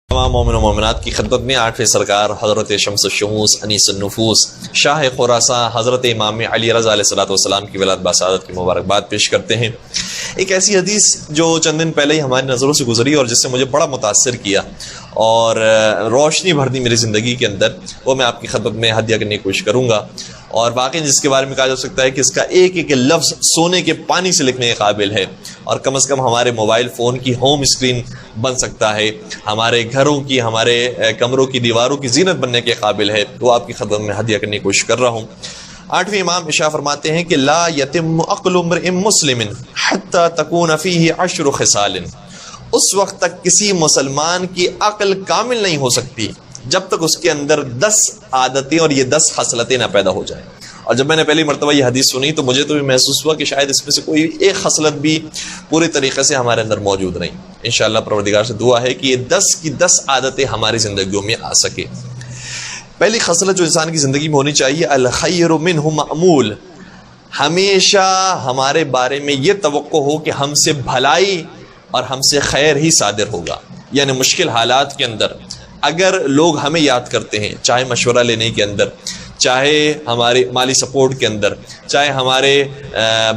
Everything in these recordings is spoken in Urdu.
تمام مومن و مومنات کی خدمت میں آٹھویں سرکار حضرت شمس الشموس انیس النفوس شاہ خراساں حضرت امام علی رضا علیہ الصلوۃ والسلام کی ولادت بسعادت کی مبارکباد پیش کرتے ہیں۔ ایک ایسی حدیث جو چند دن پہلے ہی ہماری نظروں سے گزری اور جس سے مجھے بڑا متاثر کیا اور روشنی بھر دی میری زندگی کے اندر، وہ میں آپ کی خدمت میں ہدیہ کرنے کی کوشش کروں گا، اور واقعی جس کے بارے میں کہا جا سکتا ہے کہ اس کا ایک ایک لفظ سونے کے پانی سے لکھنے کے قابل ہے، اور کم از کم ہمارے موبائل فون کی ہوم اسکرین بن سکتا ہے، ہمارے گھروں کی، ہمارے کمروں کی دیواروں کی زینت بننے کے قابل ہے، وہ آپ کی خدمت میں ہدیہ کرنے کی کوشش کر رہا ہوں۔ آٹھویں امام ارشاد فرماتے ہیں کہ لا یتم عقل امرئ مسلم حتی تکون فیہ 10 خصال، اس وقت تک کسی مسلمان کی عقل کامل نہیں ہو سکتی جب تک اس کے اندر 10 عادتیں اور یہ 10 خصلتیں نہ پیدا ہو جائیں۔ اور جب میں نے پہلی مرتبہ یہ حدیث سنی تو مجھے تو بھی محسوس ہوا کہ شاید اس میں سے کوئی ایک خصلت بھی پورے طریقے سے ہمارے اندر موجود نہیں۔ انشاءاللہ پروردگار سے دعا ہے کہ یہ 10 کی 10 عادتیں ہماری زندگیوں میں آ سکے۔ پہلی خصلت جو انسان کی زندگی میں ہونی چاہیے، الخیر منہ مأمول، ہمیشہ ہمارے بارے میں یہ توقع ہو کہ ہم سے بھلائی اور ہم سے خیر ہی صادر ہوگا۔ یعنی مشکل حالات کے اندر اگر لوگ ہمیں یاد کرتے ہیں، چاہے مشورہ لینے کے اندر، چاہے ہمارے مالی سپورٹ کے اندر، چاہے ہمارے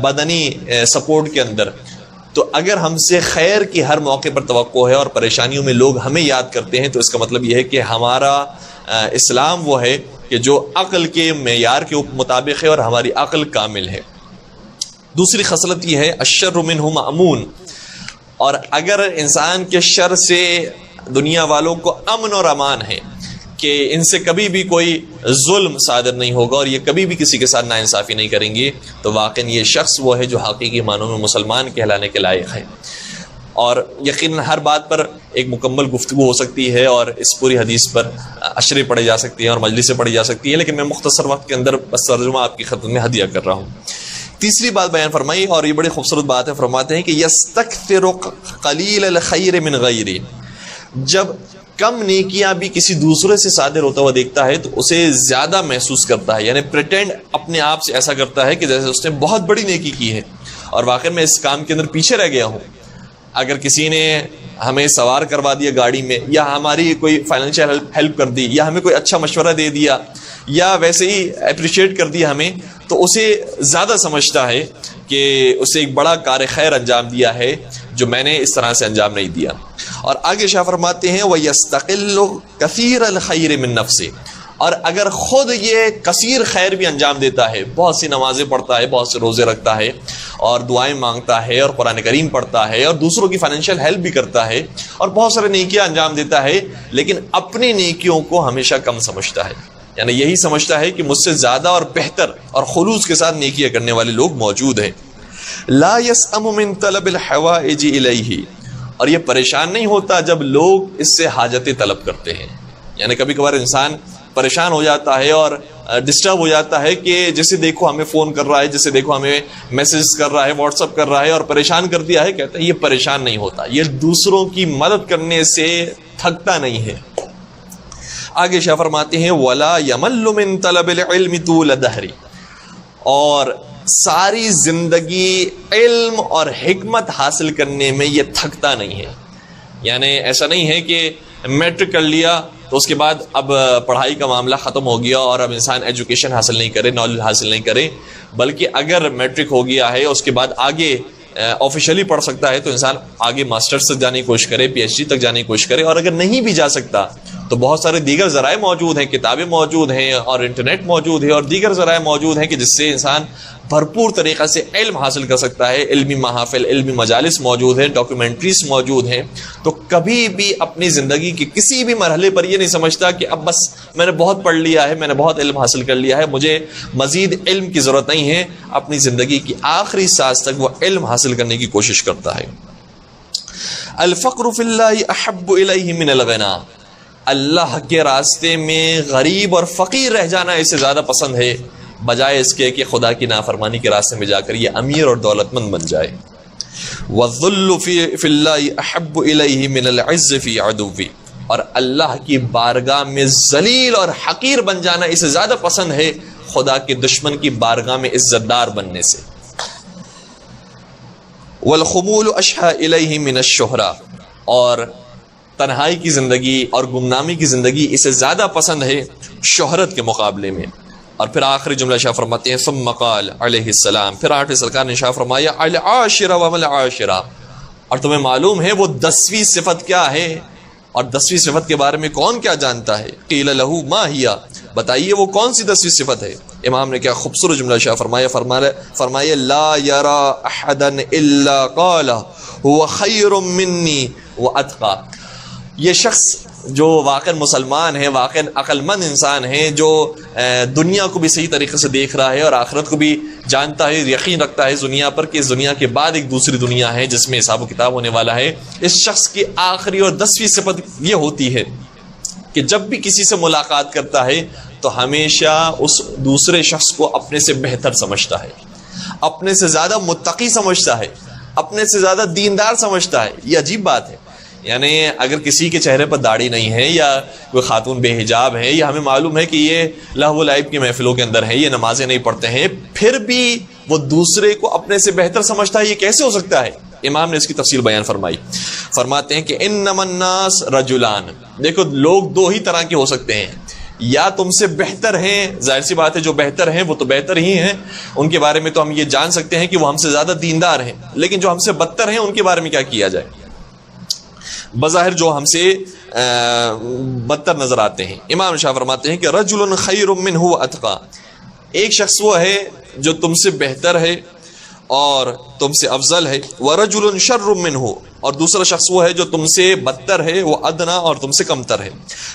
بدنی سپورٹ کے اندر، تو اگر ہم سے خیر کی ہر موقع پر توقع ہے اور پریشانیوں میں لوگ ہمیں یاد کرتے ہیں، تو اس کا مطلب یہ ہے کہ ہمارا اسلام وہ ہے کہ جو عقل کے معیار کے مطابق ہے اور ہماری عقل کامل ہے۔ دوسری خصلت یہ ہے الشر منہ مأمون، اور اگر انسان کے شر سے دنیا والوں کو امن اور امان ہے کہ ان سے کبھی بھی کوئی ظلم صادر نہیں ہوگا اور یہ کبھی بھی کسی کے ساتھ ناانصافی نہیں کریں گے، تو واقعاً یہ شخص وہ ہے جو حقیقی معنوں میں مسلمان کہلانے کے لائق ہے۔ اور یقیناً ہر بات پر ایک مکمل گفتگو ہو سکتی ہے اور اس پوری حدیث پر اشرے پڑھے جا سکتی ہیں اور مجلسیں پڑھی جا سکتی ہیں، لیکن میں مختصر وقت کے اندر بس ترجمہ آپ کی خدمت میں ہدیہ کر رہا ہوں۔ تیسری بات بیان فرمائی اور یہ بڑی خوبصورت بات ہے، فرماتے ہیں کہ یستکثر قلیل الخیر من غیرہ، جب کم نیکیاں بھی کسی دوسرے سے صادر ہوتا ہوا دیکھتا ہے تو اسے زیادہ محسوس کرتا ہے، یعنی پریٹینڈ اپنے آپ سے ایسا کرتا ہے کہ جیسے اس نے بہت بڑی نیکی کی ہے، اور واقعی میں اس کام کے اندر پیچھے رہ گیا ہوں۔ اگر کسی نے ہمیں سوار کروا دیا گاڑی میں، یا ہماری کوئی فائنینشیل ہیلپ کر دی، یا ہمیں کوئی اچھا مشورہ دے دیا، یا ویسے ہی اپریشیٹ کر دیا ہمیں، تو اسے زیادہ سمجھتا ہے کہ اسے ایک بڑا کار خیر انجام دیا ہے جو میں نے اس طرح سے انجام نہیں دیا۔ اور آگے شاہ فرماتے ہیں وَيَسْتَقِلُّ كَثِيرَ الْخَيْرِ مِن نَفْسِهِ، اور اگر خود یہ کثیر خیر بھی انجام دیتا ہے، بہت سی نمازیں پڑھتا ہے، بہت سے روزے رکھتا ہے اور دعائیں مانگتا ہے اور قرآن کریم پڑھتا ہے اور دوسروں کی فائنینشیل ہیلپ بھی کرتا ہے اور بہت سارے نیکیاں انجام دیتا ہے، لیکن اپنی نیکیوں کو ہمیشہ کم سمجھتا ہے، یعنی یہی سمجھتا ہے کہ مجھ سے زیادہ اور بہتر اور خلوص کے ساتھ نیکیاں کرنے والے لوگ موجود ہیں۔ لا يسأم من طلب الحوائج الیہ، اور یہ پریشان نہیں ہوتا جب لوگ اس سے حاجتیں طلب کرتے ہیں، یعنی کبھی کبھار انسان پریشان ہو جاتا ہے اور ڈسٹرب ہو جاتا ہے کہ جسے دیکھو ہمیں فون کر رہا ہے، جسے دیکھو ہمیں میسج کر رہا ہے، واٹس اپ کر رہا ہے اور پریشان کر دیا ہے، کہتا ہے یہ پریشان نہیں ہوتا، یہ دوسروں کی مدد کرنے سے تھکتا نہیں ہے۔ آگے شاہ فرماتے ہیں وَلَا يَمَلُّ مِن طَلَبِ الْعِلْمِ طُولَ الدَّهْرِ، اور ساری زندگی علم اور حکمت حاصل کرنے میں یہ تھکتا نہیں ہے، یعنی ایسا نہیں ہے کہ میٹرک کر لیا تو اس کے بعد اب پڑھائی کا معاملہ ختم ہو گیا اور اب انسان ایجوکیشن حاصل نہیں کرے، نالج حاصل نہیں کرے، بلکہ اگر میٹرک ہو گیا ہے اس کے بعد آگے آفیشلی پڑھ سکتا ہے تو انسان آگے ماسٹرز تک جانے کی کوشش کرے، پی ایچ ڈی تک جانے کی کوشش کرے، اور اگر نہیں بھی جا سکتا تو بہت سارے دیگر ذرائع موجود ہیں، کتابیں موجود ہیں اور انٹرنیٹ موجود ہے اور دیگر ذرائع موجود ہیں کہ جس سے انسان بھرپور طریقہ سے علم حاصل کر سکتا ہے۔ علمی محافل، علمی مجالس موجود ہیں، ڈاکیومنٹریز موجود ہیں، تو کبھی بھی اپنی زندگی کے کسی بھی مرحلے پر یہ نہیں سمجھتا کہ اب بس میں نے بہت پڑھ لیا ہے، میں نے بہت علم حاصل کر لیا ہے، مجھے مزید علم کی ضرورت نہیں ہے۔ اپنی زندگی کی آخری سانس تک وہ علم حاصل کرنے کی کوشش کرتا ہے۔ الفقر فی اللہ احب الیہ من الغنا، اللہ کے راستے میں غریب اور فقیر رہ جانا اسے زیادہ پسند ہے بجائے اس کے کہ خدا کی نافرمانی کے راستے میں جا کر یہ امیر اور دولت مند بن جائے۔ وَالذُّلُّ فِي اللَّهِ أَحَبُّ إِلَيْهِ مِنَ الْعِزِّ فِي عَدُوِّهِ، اور اللہ کی بارگاہ میں ذلیل اور حقیر بن جانا اسے زیادہ پسند ہے خدا کے دشمن کی بارگاہ میں عزت دار بننے سے۔ وَالْخُمُولُ أَشْهَى إِلَيْهِ مِنَ الشُّهْرَةِ، اور تنہائی کی زندگی اور گمنامی کی زندگی اسے زیادہ پسند ہے شہرت کے مقابلے میں۔ اور پھر آخری جملہ شاہ فرماتے ہیں ثم قال علیہ السلام، پھر آٹھویں سرکار نے شاہ فرمایا العاشرہ وما العاشرہ، اور تمہیں معلوم ہے وہ 10ویں صفت کیا ہے؟ اور 10ویں صفت کے بارے میں کون کیا جانتا ہے؟ قیل لہ ما ہی، بتائیے وہ کون سی 10ویں صفت ہے؟ امام نے کیا خوبصورت جملہ شاہ فرمایا لا یرا احدا الا قال هو خیر منی واتقى، یہ شخص جو واقع مسلمان ہے، واقع عقل مند انسان ہے، جو دنیا کو بھی صحیح طریقے سے دیکھ رہا ہے اور آخرت کو بھی جانتا ہے، یقین رکھتا ہے اس دنیا پر کہ اس دنیا کے بعد ایک دوسری دنیا ہے جس میں حساب و کتاب ہونے والا ہے، اس شخص کی آخری اور 10ویں صفت یہ ہوتی ہے کہ جب بھی کسی سے ملاقات کرتا ہے تو ہمیشہ اس دوسرے شخص کو اپنے سے بہتر سمجھتا ہے، اپنے سے زیادہ متقی سمجھتا ہے، اپنے سے زیادہ دیندار سمجھتا ہے۔ یہ عجیب بات ہے، یعنی اگر کسی کے چہرے پر داڑھی نہیں ہے یا کوئی خاتون بے حجاب ہے یا ہمیں معلوم ہے کہ یہ لہو و لعب کی محفلوں کے اندر ہے، یہ نمازیں نہیں پڑھتے ہیں، پھر بھی وہ دوسرے کو اپنے سے بہتر سمجھتا ہے، یہ کیسے ہو سکتا ہے؟ امام نے اس کی تفصیل بیان فرمائی، فرماتے ہیں کہ انما الناس رجلان، دیکھو لوگ دو ہی طرح کے ہو سکتے ہیں، یا تم سے بہتر ہیں، ظاہر سی بات ہے جو بہتر ہیں وہ تو بہتر ہی ہیں، ان کے بارے میں تو ہم یہ جان سکتے ہیں کہ وہ ہم سے زیادہ دیندار ہیں، لیکن جو ہم سے بدتر ہیں ان کے بارے میں کیا کیا جائے؟ بظاہر جو ہم سے بدتر نظر آتے ہیں، امام شاہ فرماتے ہیں کہ رجل خیر منہ واتقى، ایک شخص وہ ہے جو تم سے بہتر ہے اور تم سے افضل ہے، ورجل شر منہ، اور دوسرا شخص وہ ہے جو تم سے بدتر ہے، وہ ادنا اور تم سے کمتر ہے۔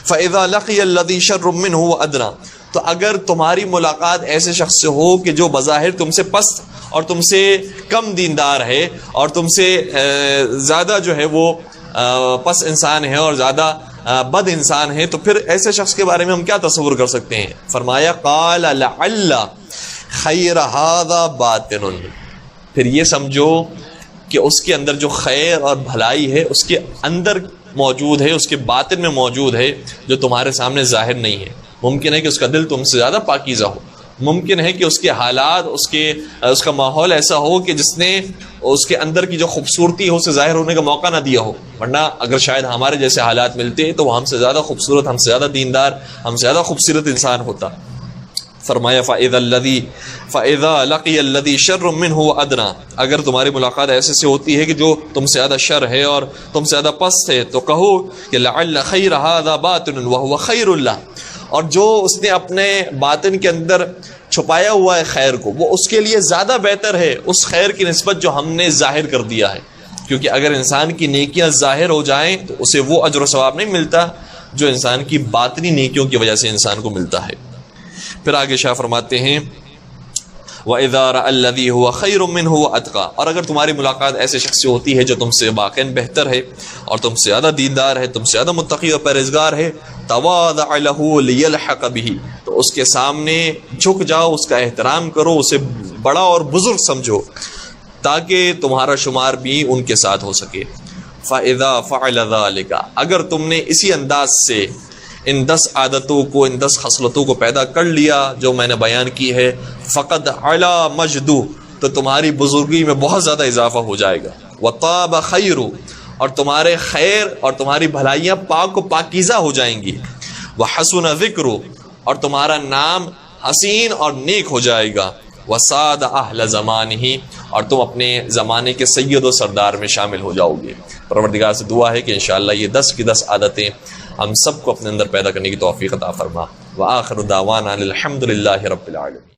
فاذا لقي الذي شر منه وادنا، تو اگر تمہاری ملاقات ایسے شخص سے ہو کہ جو بظاہر تم سے پست اور تم سے کم دیندار ہے اور تم سے زیادہ جو ہے وہ پس انسان ہے اور زیادہ بد انسان ہے، تو پھر ایسے شخص کے بارے میں ہم کیا تصور کر سکتے ہیں؟ فرمایا قال لعل خیر هذا باطن، پھر یہ سمجھو کہ اس کے اندر جو خیر اور بھلائی ہے اس کے اندر موجود ہے، اس کے باطن میں موجود ہے، جو تمہارے سامنے ظاہر نہیں ہے۔ ممکن ہے کہ اس کا دل تم سے زیادہ پاکیزہ ہو، ممکن ہے کہ اس کے حالات، اس کا ماحول ایسا ہو کہ جس نے اس کے اندر کی جو خوبصورتی ہو اسے ظاہر ہونے کا موقع نہ دیا ہو، ورنہ اگر شاید ہمارے جیسے حالات ملتے تو وہ ہم سے زیادہ خوبصورت، ہم سے زیادہ دیندار، ہم سے زیادہ خوبصورت انسان ہوتا۔ فرمایا فَإِذَا لَقِيَ الَّذِي شَرٌّ مِّنْهُ وَأَدْنَىٰ، اگر تمہاری ملاقات ایسے سے ہوتی ہے کہ جو تم سے زیادہ شر ہے اور تم سے زیادہ پست ہے، تو کہو کہ لَعَلَّ خَيْرَ هَذَا بَاطِنٌ وَهُوَ خَيْرٌ لَهُ، اور جو اس نے اپنے باطن کے اندر چھپایا ہوا ہے خیر کو، وہ اس کے لیے زیادہ بہتر ہے اس خیر کی نسبت جو ہم نے ظاہر کر دیا ہے، کیونکہ اگر انسان کی نیکیاں ظاہر ہو جائیں تو اسے وہ اجر و ثواب نہیں ملتا جو انسان کی باطنی نیکیوں کی وجہ سے انسان کو ملتا ہے۔ پھر آگے شاہ فرماتے ہیں وَإِذَا رَأَى الَّذِي هُوَ خَيْرٌ مِّنْهُ وَأَتْقَىٰ، اور اگر تمہاری ملاقات ایسے شخص سے ہوتی ہے جو تم سے واقعاً بہتر ہے اور تم سے زیادہ دیندار ہے، تم سے زیادہ متقی اور پرہیزگار ہے، تَوَاضَعَ لَهُ لِيَلْحَقَ بِهِ، تو اس کے سامنے جھک جاؤ، اس کا احترام کرو، اسے بڑا اور بزرگ سمجھو تاکہ تمہارا شمار بھی ان کے ساتھ ہو سکے۔ فَإِذَا فَعَلَ ذَلِكَ، اگر تم نے اسی انداز سے ان 10 عادتوں کو، ان 10 خصلتوں کو پیدا کر لیا جو میں نے بیان کی ہے، فقد علا مجدو، تو تمہاری بزرگی میں بہت زیادہ اضافہ ہو جائے گا، وطاب خیر، اور تمہارے خیر اور تمہاری بھلائیاں پاک و پاکیزہ ہو جائیں گی، وحسن ذکر، اور تمہارا نام حسین اور نیک ہو جائے گا، وساد اہل زمانہ، اور تم اپنے زمانے کے سید و سردار میں شامل ہو جاؤ گے۔ پروردگار سے دعا ہے کہ انشاءاللہ یہ 10 کی 10 عادتیں ہم سب کو اپنے اندر پیدا کرنے کی توفیق عطا فرما۔ وآخر دعوانا الحمد للہ رب العالمین۔